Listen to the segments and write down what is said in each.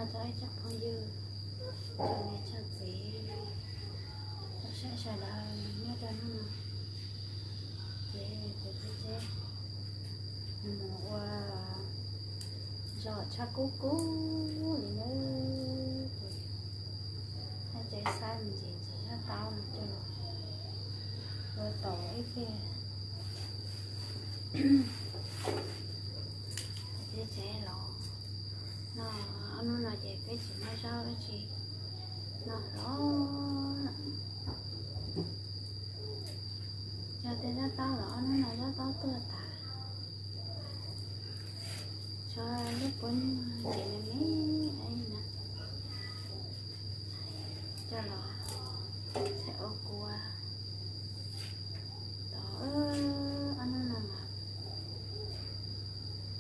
nó tới chắc không dư cho nên chắc gì nó sẽ là nó cho nó chế chế mà rồi chắc cú thì nó hay chạy sai mình gì chỉ nó tao mà cho rồi tổ ấy kia chế lọ nó là về cái chuyện nó sao đó chị nó đó cho tới nó tao lọ nó là tao tưa tả cho lúc bốn chị này mấy ấy nè cho lọ sẽ ô qua đó anh nó nằm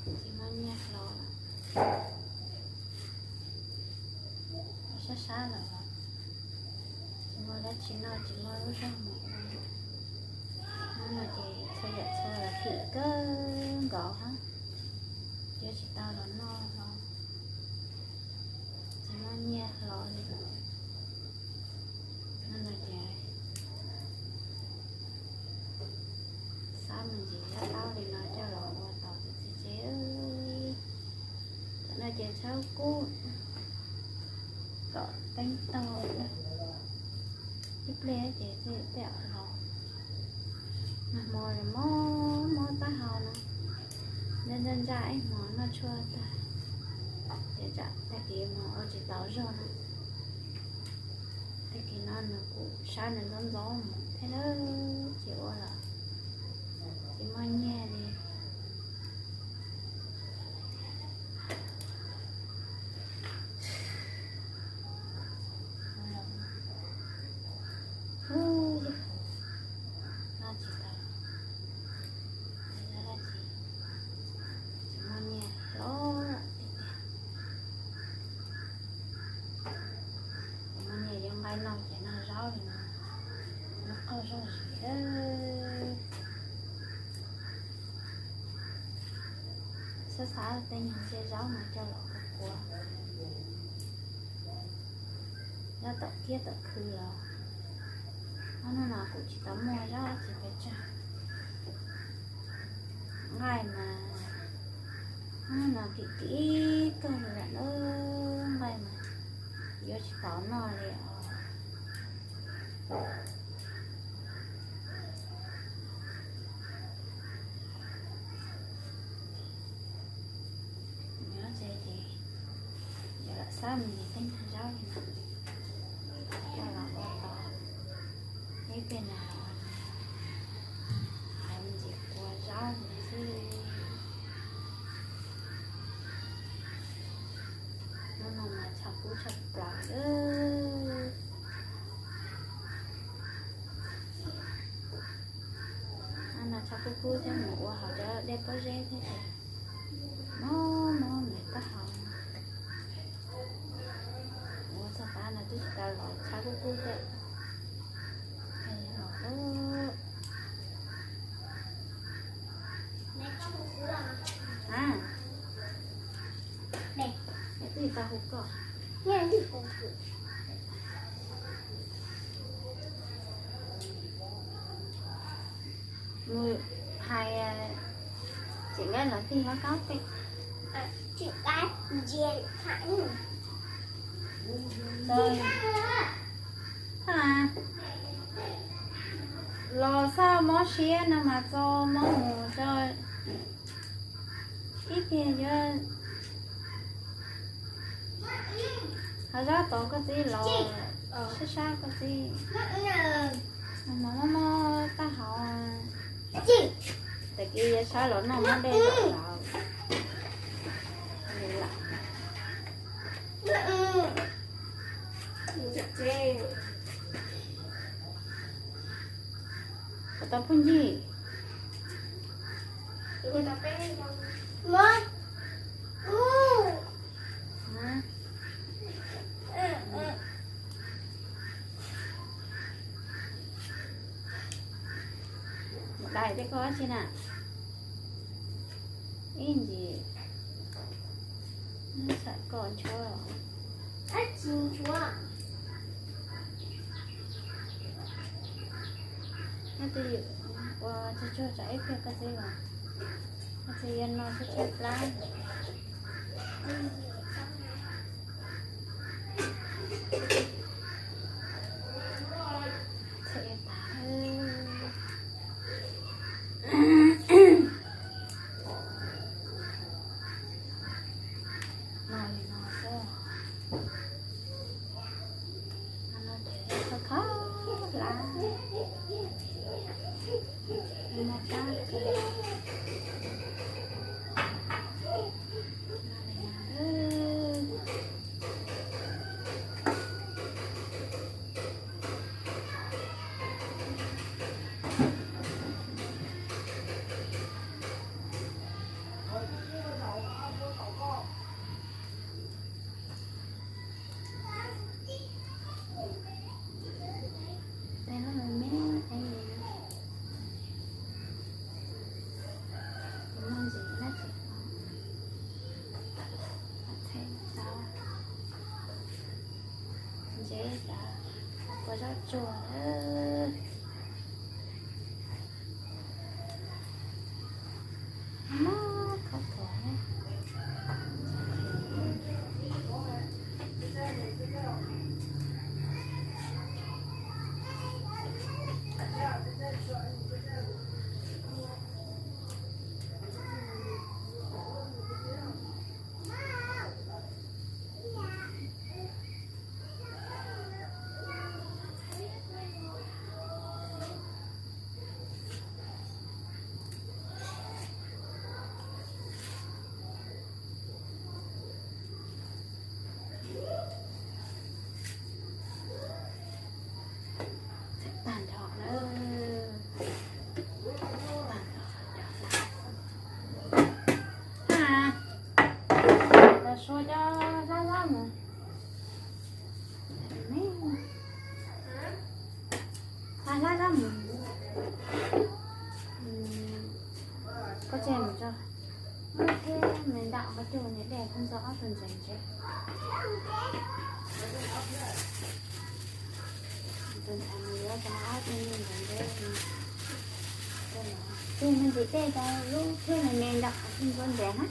chị mang nhạc lọ sẽ xa rồi chị mua đã chị nói chị mua lúc ra một nó là chị sẽ dạy cho là thị cơ gõ hả chứ chị tao là no rồi chị mang nhạc lọ đi rồi nó là chị sao mình chỉ ra tao thì nói cho lọ qua tao thì chị ơi nó chị sao cú có bánh to đó giúp lẽ chị thì bẹo hầu mồi là mò tá hầu nó nên dãi mà nó chua ta để chặt ta kia mà ở chỉ tao rồi nó ta kia nó cũng sao nó gió mà thế đó chịu là chị mới nghe đi lòng chạy nào rau thì nó có rau gì đó sẽ xả tên hình xe rau mà cho lọ của nó tập kia tập khư rồi nó nào cũng chỉ tắm mua rau chỉ phải trả ngày mà nó nào kỹ cơ là nó ngày mà vô chỉ tắm nó liền nhớ gì thì giờ là sao mình tính thằng rau thì cho là bao to cái bên nào làm gì qua rau mình chứ nó nằm mà chọc cú chọc bạc đó cho cô cho ngủ họ cho đẹp có rễ thế này nó mẹ ta hồng ủa sao ta là tôi ta gọi cho cô thế hay là à đây cái gì ta hút cỏ nghe đi con người hai chị nghe nói thì nó có cái chị cái diện hẳn rồi à lo sao mó xía nào mà cho mó ngủ cho ít kia chứ họ ra tổ có gì lo xa xa có gì mà ta họ chị tại kia sao lỗ nó nó đen rồi tao pun gì mất đại thế có chứ nào in gì nó sẽ còn cho chín chúa. Nanti cucu saya ke kasih lah. Kasihan no cucu lah. Saya tahu. Rất chùa ơi. Nó không thể. Số cho ra ra mà ra ra mà có chèn một cho ok mình đạo cái trường này đẹp không rõ phần dành chứ tuần tháng nữa có bên mình gần đây thì mình chỉ tê ra lúc thế này mình đạo không con bé hết.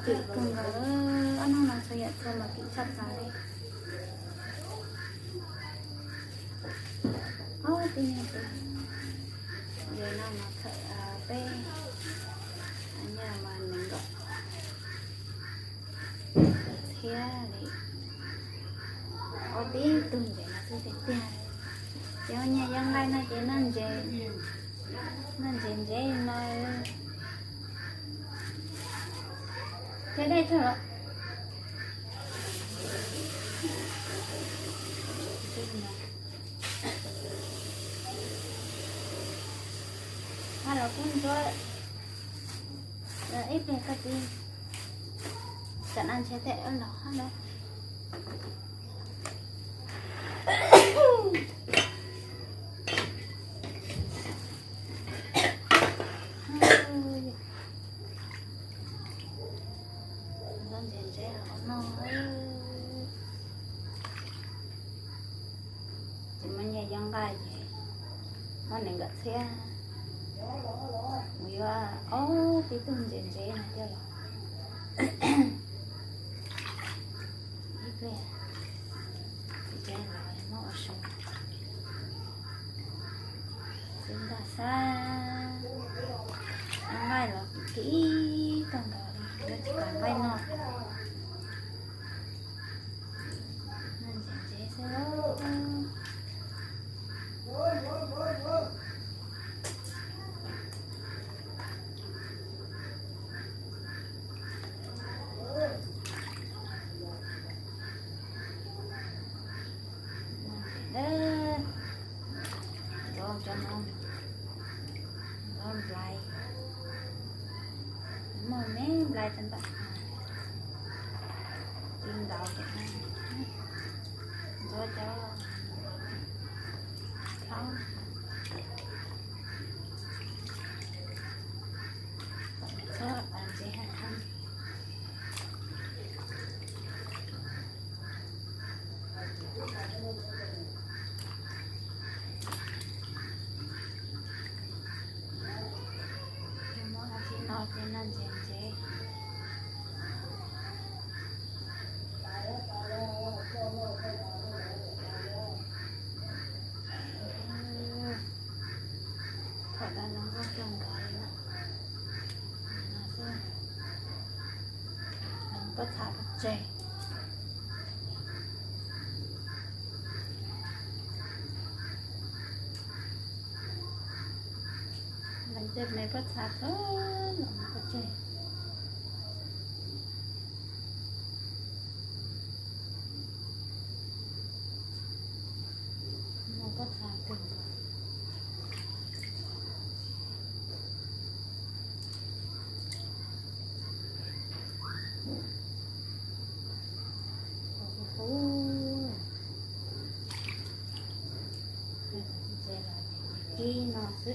Chị cùng anh nói saya sama kita sampai. Oh ini tuh. Dia nama P. Hanya menenggak. Kia đấy. Đi tuần vậy là tôi tiền tiền. Cho nhà dân đây nó chỉ nên dễ mà thế đây thôi ạ. Hello con rồi. Ít về cái gì? Chẳng ăn chế tệ ở đó đấy. Yang gai mana enggak saya Mira oh itu menjenje aja loh itu ya jangan lah mau asal sudah san yang gai loh kỹ càng đó nó chỉ càng gai nọ menjenje selalu cho nó lại mà mấy lại thành bạn tin đầu được cho không cho bạn gì hay không nó trên nên dễ dễ thật là nó có trồng cái nó sẽ nó có thả chè mình sẽ mấy có thả thôi nó có chè nó có thả từng khi nó sẽ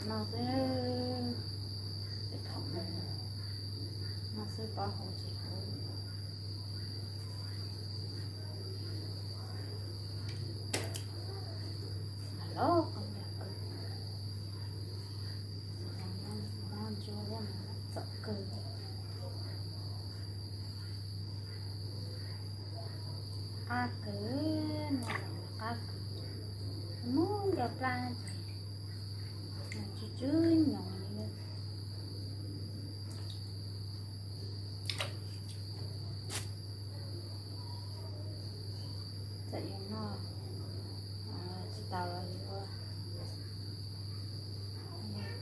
nó sẽ không nó sẽ có hồ chỉ alo không được nó chưa ra mà sợ cười cứ nó muốn gặp la chứ nhỏ nữa tại nó chỉ tao là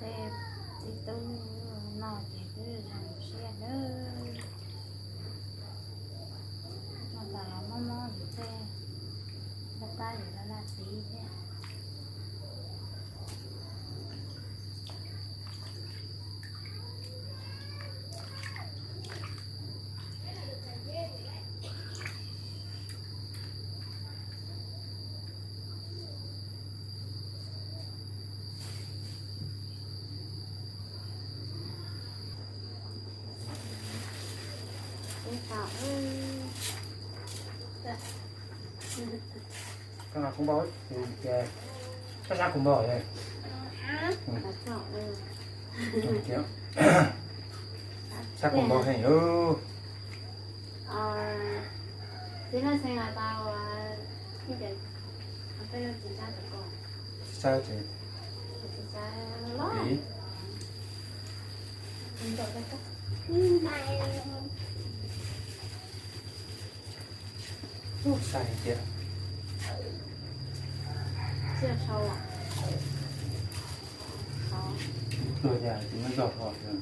tê tí tu nó chỉ cứ làm xe nữa nó là mò gì tê nó ta thì nó là tí thế con nào cũng bói thì chắc ra cũng bói đây kéo chắc cũng bói hay ơ thế là xem là tao cái gì cái gì chỉ ra được con sao chị chỉ ra lo ý mình đợi đây các sai chị chưa sâu à rồi nhà thì mới giọt hỏi rồi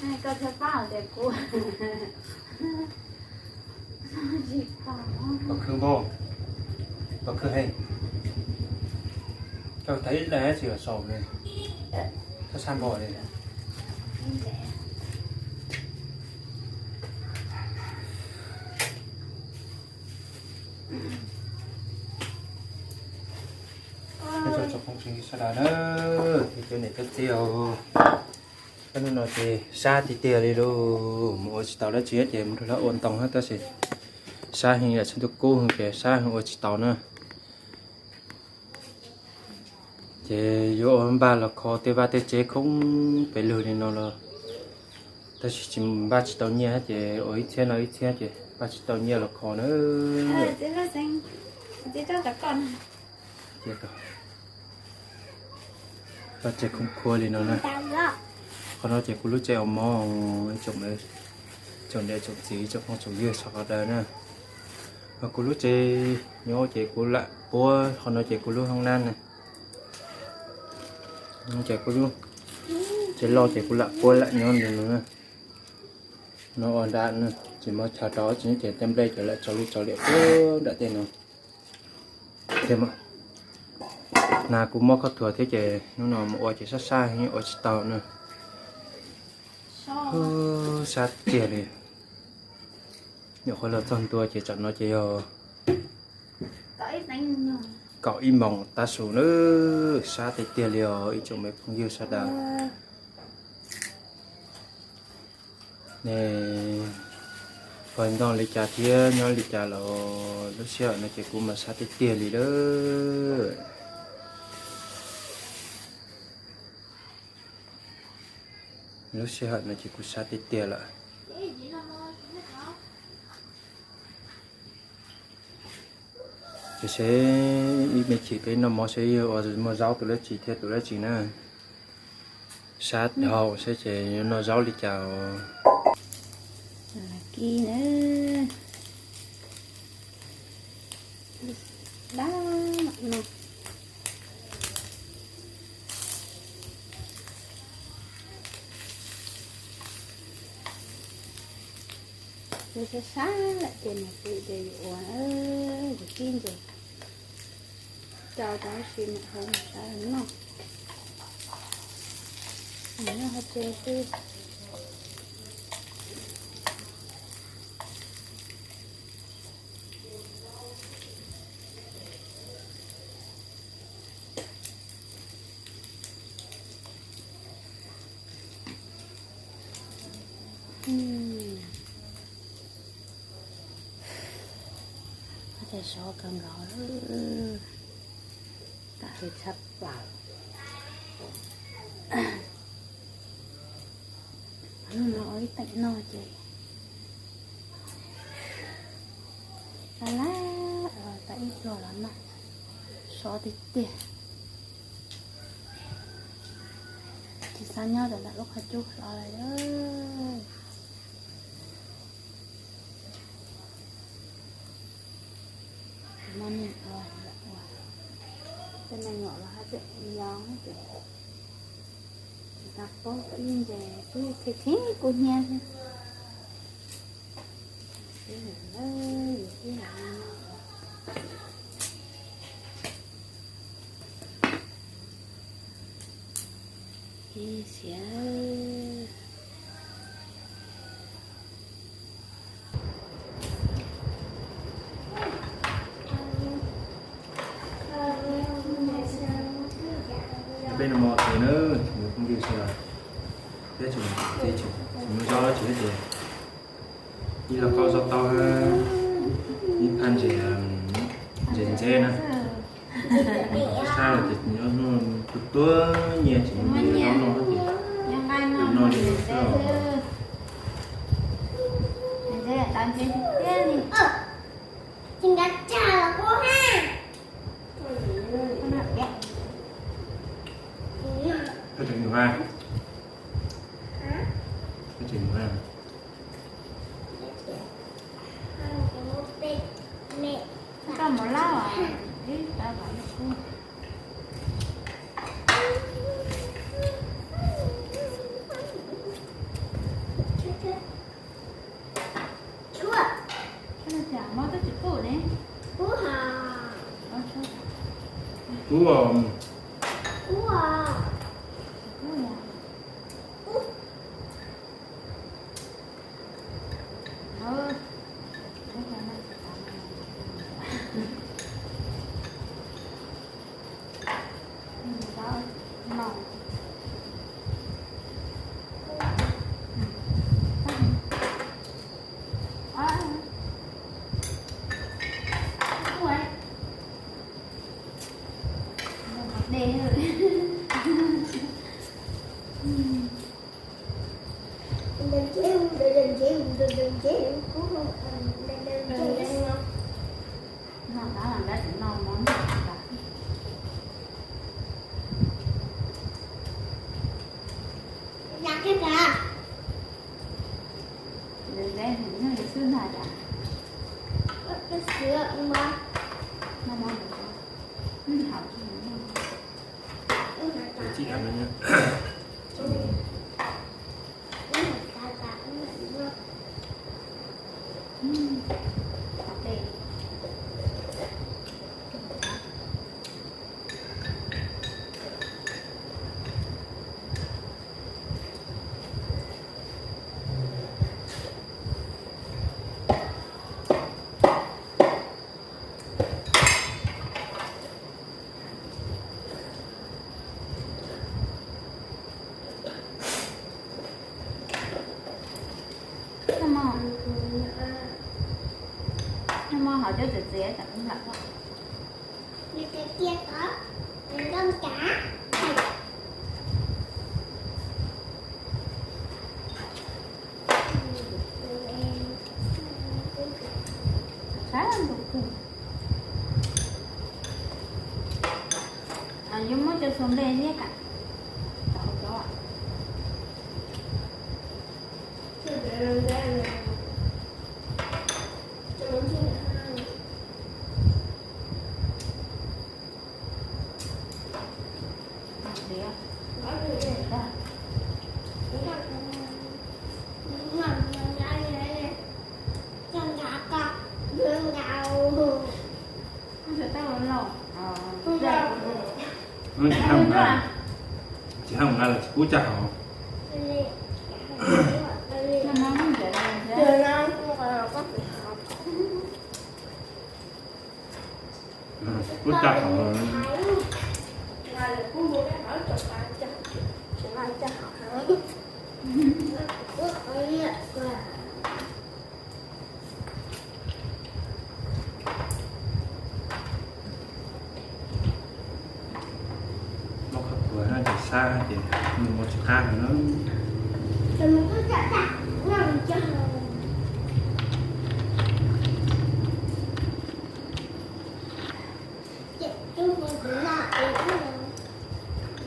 hai con sẽ bao để cô gì bảo có khứ bò có khứ hay tôi thấy là chỉ là sầu này có san bò này cho phong trình sao đó nữa thì cái này rất tiêu cái nó thì xa thì tiêu đi đâu mỗi tàu đã chết thì một nó ổn tông hết ta sẽ xa hình là chân tôi cố hơn kìa xa hình ở tàu nữa thì vô hôm ba là khó tiêu ba tiêu chế không phải lười nên nó là ta chỉ ba chỉ tàu nhẹ thì ở ít thế thì ba chỉ tàu nhẹ là khó nữa thế là xanh thế cho các con chết rồi ba chế không khua đi nó nữa còn nó chỉ có lúc chơi mò trồng để trồng gì trồng không trồng dưa sao đó nữa và có lúc chơi nhớ chơi của lại bố còn nó chơi của lúc không nan này chơi của lúc chơi lo chơi của lại bố lại nhớ nữa nó ổn đạn nữa chỉ mới thả đó chỉ chơi tem đây trở lại cho lúc cho liệu đã tiền rồi thêm ạ nà cũng mò có thừa thế chế nó nọ một chế sát xa như ở tàu nữa sát tiền đi nhiều khó là thân tua chế chọn nó chế cậu im mong ta số nữa sát thì tiền liều ít chỗ mấy phong yêu sát đào nè phần đó lịch trả tiền nhau lịch trả là lúc xưa nó chỉ cũng mà sát thì tiền đi đó lúc xưa nó chỉ cũng sát thì tiền lại sẽ mình chỉ cái nó mò sẽ ở mò rau tụi nó chỉ theo tụi nó chỉ nè sát hậu sẽ chỉ nó rau đi chào kia nữa đó nè tôi sẽ sáng lại tiền này tôi để uống ơi để kim rồi cho cháu xin một hôm sao đúng không nó hơi chơi tôi có thể so cần gõ ta thì sắp vào nó nói tạnh nó chị là lá tại rồi lắm này so thì tiền thì sao nhau để lại lúc hạt chút rồi đó món này rồi cái này nhỏ là hết giòn hết rồi ta có tự nhiên về cái thế của nhà cái sẽ bên là mò thì nữa chúng không đi sao thế chúng nó do chỉ thế như là có do to ha như ăn chỉ dễ nè sao thì nó tua nhẹ chỉ nó thì nó đi rồi làm chuyện tiếp đi Chính đã trả là cô ha. cái chuyện hoa cái chuyện hoa có một lá à đi ta bảo nó Chúa. cái này chả mất cái chữ cổ đấy Cú hà. cú Cú à. chị làm nhá nhưng mà họ cho dễ chẳng cũng lắm. Bên cái kia có con cá. Khá là đủ. Nhưng mà cho xuống đây nhé cả. Đó. Chị không là chị cú chào. Cú chào. Nó khắp vừa nó chỉ xa thì mình một chiếc khác nữa. Đừng có chặt chặt nằm cho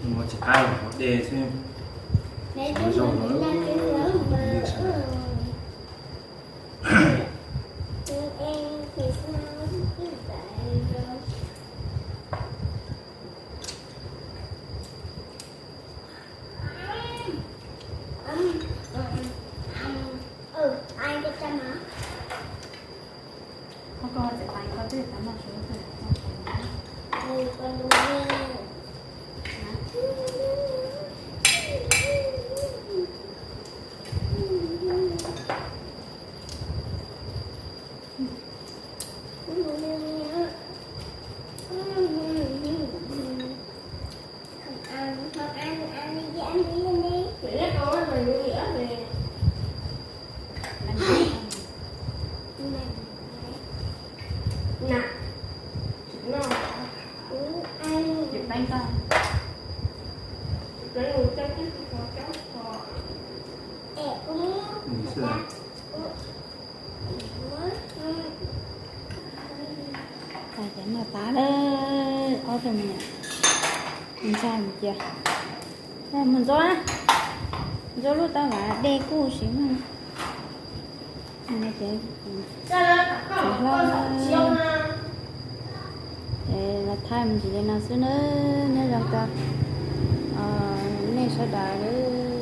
Một chiếc khác là một đề xem. Để chúng mình ra cái lớn mà em thì sao cứ vậy rồi. Ai cho cha mà Con sẽ phải có thể tắm một số thời. con đúng nghe. Chụp bánh con. Mình sẽ Tài chén là tá đấy. Ôi trời mình mình sai một chưa. Đây mình rõ á. Rõ lúc tao là đê cu xíu mà. Mình sẽ để là thay mình chỉ để nào xưa nữa nên là ta nên sẽ đợi nữa.